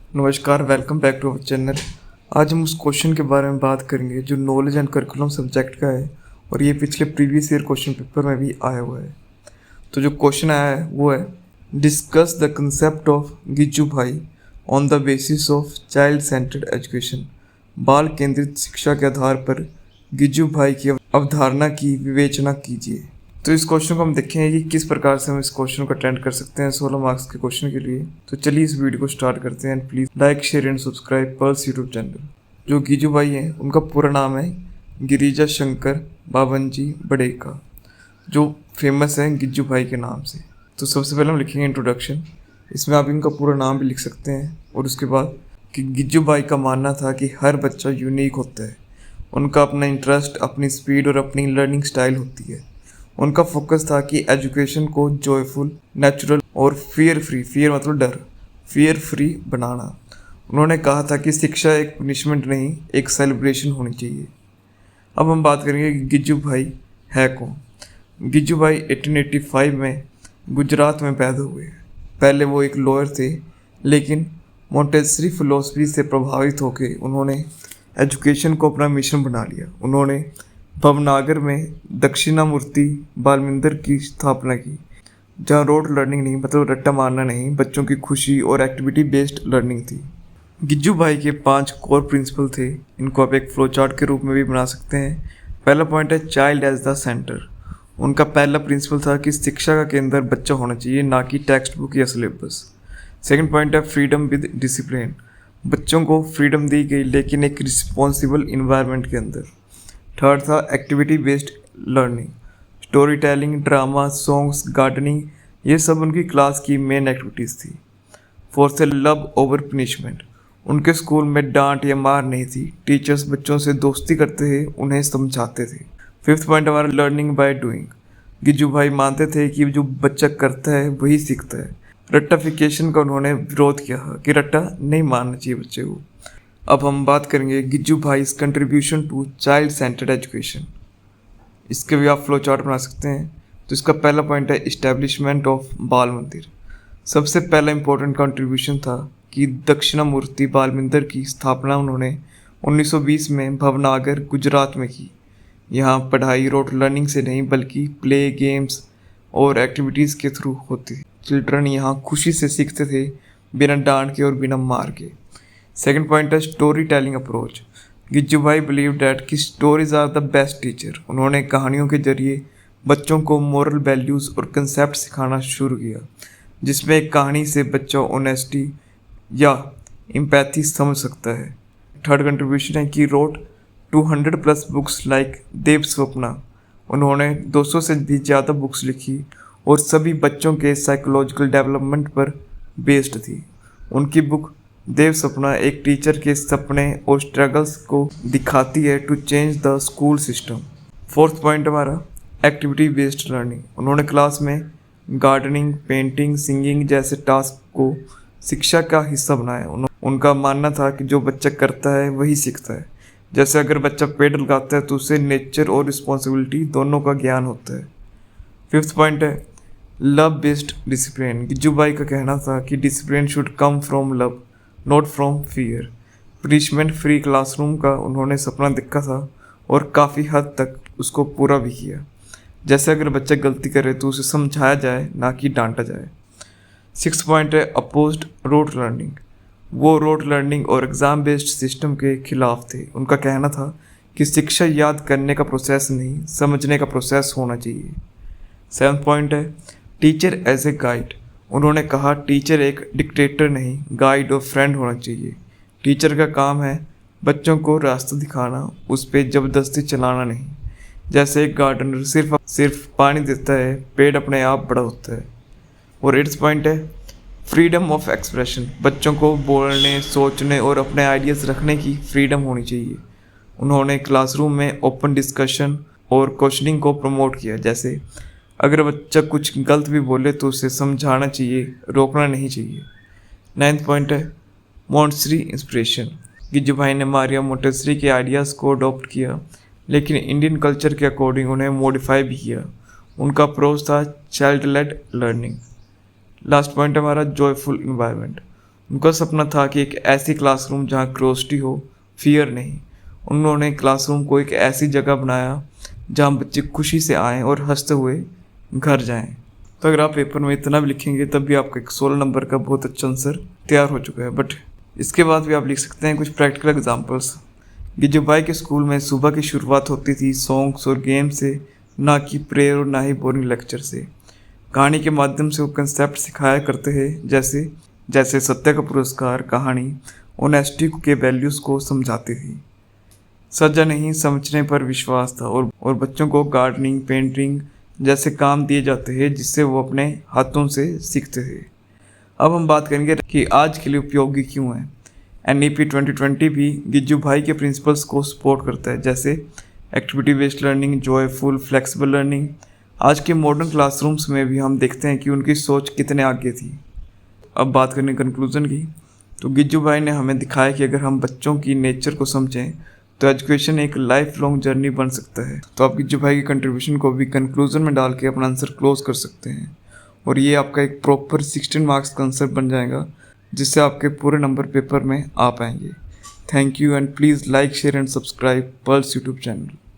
नमस्कार, welcome back to our channel. आज हम उस क्वेश्चन के बारे में बात करेंगे जो नॉलेज एंड करिकुलम सब्जेक्ट का है और ये पिछले प्रीवियस ईयर क्वेश्चन पेपर में भी आया हुआ है। तो जो क्वेश्चन आया है वो है, डिस्कस द कंसेप्ट ऑफ गिज्जू भाई on the basis of child centred education. बाल केंद्रित शिक्षा के आधार पर गिज्जू भाई की अवधारणा की विवेचना कीजिए। तो इस क्वेश्चन को हम देखेंगे कि किस प्रकार से हम इस क्वेश्चन को अटेंड कर सकते हैं 16 मार्क्स के क्वेश्चन के लिए। तो चलिए इस वीडियो को स्टार्ट करते हैं। And please like, share and subscribe purse YouTube channel. जो गिज्जू भाई हैं उनका पूरा नाम है गिरिजा शंकर बावनजी बड़ेका, जो फेमस है गिज्जू भाई के नाम से। तो सबसे पहले हम लिखेंगे इंट्रोडक्शन। इसमें आप इनका पूरा नाम भी लिख सकते हैं और उसके बाद कि गिज्जू भाई का मानना था कि हर बच्चा यूनिक होता है, उनका अपना इंटरेस्ट, अपनी स्पीड और अपनी लर्निंग स्टाइल होती है। उनका फोकस था कि एजुकेशन को जॉयफुल, नेचुरल और फियर फ्री, फियर मतलब डर, फियर फ्री बनाना। उन्होंने कहा था कि शिक्षा एक पनिशमेंट नहीं, एक सेलिब्रेशन होनी चाहिए। अब हम बात करेंगे कि गिज्जू भाई है कौन। गिज्जू भाई 1885 में गुजरात में पैदा हुए। पहले वो एक लॉयर थे, लेकिन मोंटेसरी फिलोसफी से प्रभावित होकर उन्होंने एजुकेशन को अपना मिशन बना लिया। उन्होंने भवनागर में दक्षिणामूर्ति बाल मंदिर की स्थापना की, जहाँ रोड लर्निंग नहीं, मतलब रट्टा मारना नहीं, बच्चों की खुशी और एक्टिविटी बेस्ड लर्निंग थी। गिज्जू भाई के 5 कोर प्रिंसिपल थे। इनको आप एक फ्लो चार्ट के रूप में भी बना सकते हैं। पहला पॉइंट है चाइल्ड एज द सेंटर। उनका पहला प्रिंसिपल था कि शिक्षा का केंद्र बच्चा होना चाहिए, ना कि टेक्स्ट बुक या सिलेबस। सेकेंड पॉइंट है फ्रीडम विद डिसिप्लिन। बच्चों को फ्रीडम दी गई, लेकिन एक रिस्पॉन्सिबल इन्वायरमेंट के अंदर। थर्ड था activity based learning. Story telling, drama, songs, gardening, ये सब उनकी क्लास की मेन एक्टिविटीज़ थी। फोर्थ है लव ओवर पनिशमेंट। उनके स्कूल में डांट या मार नहीं थी, टीचर्स बच्चों से दोस्ती करते थे, उन्हें समझाते थे। फिफ्थ पॉइंट हमारा लर्निंग बाय डूइंग। गिज्जू भाई मानते थे कि जो बच्चा करता है वही सीखता है। रट्टाफिकेशन का उन्होंने विरोध किया कि रट्टा नहीं मारना चाहिए बच्चे को। अब हम बात करेंगे Gijju bhai contribution to child centred education. इसके भी आप फ्लो चार्ट बना सकते हैं। तो इसका पहला पॉइंट है इस्टेब्लिशमेंट ऑफ बाल मंदिर। सबसे पहला इंपॉर्टेंट कंट्रीब्यूशन था कि दक्षिणामूर्ति बाल मंदिर की स्थापना उन्होंने 1920 में भवनागर गुजरात में की। यहाँ पढ़ाई रोड लर्निंग से नहीं, बल्कि प्ले, गेम्स और एक्टिविटीज़ के थ्रू होती थी। चिल्ड्रन यहाँ खुशी से सीखते थे, बिना डांट के और बिना मार के। सेकेंड पॉइंट है story telling approach. Gijju bhai believe that कि stories are the best teacher. उन्होंने कहानियों के जरिए बच्चों को मोरल वैल्यूज़ और कंसेप्ट सिखाना शुरू किया, जिसमें एक कहानी से बच्चा ऑनेस्टी या एम्पैथी समझ सकता है। थर्ड कंट्रीब्यूशन है कि रोट 200 प्लस बुक्स लाइक देव स्वप्ना। उन्होंने 200 से भी ज़्यादा बुक्स लिखी और सभी बच्चों के साइकोलॉजिकल डेवलपमेंट पर बेस्ड थी। उनकी बुक देव सपना एक टीचर के सपने और स्ट्रगल्स को दिखाती है to change the school system. Fourth point हमारा एक्टिविटी बेस्ड लर्निंग। उन्होंने क्लास में गार्डनिंग, पेंटिंग, सिंगिंग जैसे टास्क को शिक्षा का हिस्सा बनाया। उनका मानना था कि जो बच्चा करता है वही सीखता है। जैसे अगर बच्चा पेड़ लगाता है तो उसे नेचर और रिस्पॉन्सिबिलिटी दोनों का ज्ञान होता है। फिफ्थ पॉइंट है लव बेस्ड डिसिप्लिन। गिज्जू भाई का कहना था कि discipline should come from love, not from fear. Punishment free classroom का उन्होंने सपना देखा था और काफ़ी हद तक उसको पूरा भी किया। जैसे अगर बच्चा गलती करे तो उसे समझाया जाए, ना कि डांटा जाए। सिक्स पॉइंट है अपोज्ड रोड लर्निंग। वो रोड लर्निंग और एग्ज़ाम बेस्ड सिस्टम के खिलाफ थे। उनका कहना था कि शिक्षा याद करने का प्रोसेस नहीं, समझने का प्रोसेस होना चाहिए। सेवन्थ पॉइंट है टीचर एज ए गाइड। उन्होंने कहा टीचर एक डिक्टेटर नहीं, गाइड और फ्रेंड होना चाहिए। टीचर का काम है बच्चों को रास्ता दिखाना, उस पर ज़बरदस्ती चलाना नहीं। जैसे एक गार्डनर सिर्फ पानी देता है, पेड़ अपने आप बड़ा होता है। और एट्थ पॉइंट है फ्रीडम ऑफ एक्सप्रेशन। बच्चों को बोलने, सोचने और अपने आइडियाज़ रखने की फ्रीडम होनी चाहिए। उन्होंने क्लासरूम में ओपन डिस्कशन और क्वेश्चनिंग को प्रमोट किया। जैसे अगर बच्चा कुछ गलत भी बोले तो उसे समझाना चाहिए, रोकना नहीं चाहिए। नाइन्थ पॉइंट है मोंटेसरी इंस्पिरेशन। गिज्जू भाई ने मारिया मोंटेसरी के आइडियाज़ को अडॉप्ट किया, लेकिन इंडियन कल्चर के अकॉर्डिंग उन्हें मॉडिफाई भी किया। उनका अप्रोच था child led learning. Last point हमारा जॉयफुल इन्वायरमेंट। उनका सपना था कि एक ऐसी क्लासरूम जहाँ क्रोसिटी हो, फियर नहीं। उन्होंने क्लासरूम को एक ऐसी जगह बनाया जहाँ बच्चे खुशी से आएँ और हंसते हुए घर जाएं। तो अगर आप पेपर में इतना भी लिखेंगे तब भी आपका एक 16 नंबर का बहुत अच्छा आंसर तैयार हो चुका है। बट इसके बाद भी आप लिख सकते हैं कुछ प्रैक्टिकल एग्जांपल्स। गिजुभाई के स्कूल में सुबह की शुरुआत होती थी सॉन्ग्स और गेम से, ना कि प्रेयर और ना ही बोरिंग लेक्चर से। कहानी के माध्यम से वो कंसेप्ट सिखाया करते हैं, जैसे जैसे सत्य का पुरस्कार कहानी ऑनेस्टी के वैल्यूज़ को समझाती थी। सजा नहीं, समझने पर विश्वास था। और बच्चों को गार्डनिंग, पेंटिंग जैसे काम दिए जाते हैं जिससे वो अपने हाथों से सीखते थे। अब हम बात करेंगे कि आज के लिए उपयोगी क्यों है। NEP 2020 भी गिज्जू भाई के प्रिंसिपल्स को सपोर्ट करता है, जैसे activity based learning, joyful, flexible learning. आज के मॉडर्न क्लासरूम्स में भी हम देखते हैं कि उनकी सोच कितने आगे थी। अब बात करें कंक्लूजन की, तो गिज्जू भाई ने हमें दिखाया कि अगर हम बच्चों की नेचर को समझें तो एजुकेशन एक लाइफ लॉन्ग जर्नी बन सकता है। तो आप गिज्जू भाई की कंट्रीब्यूशन को भी कंक्लूजन में डाल के अपना आंसर क्लोज कर सकते हैं और ये आपका एक प्रॉपर 16 मार्क्स का आंसर बन जाएगा, जिससे आपके पूरे नंबर पेपर में आ पाएंगे। Thank you and please like, share and subscribe pulse YouTube channel.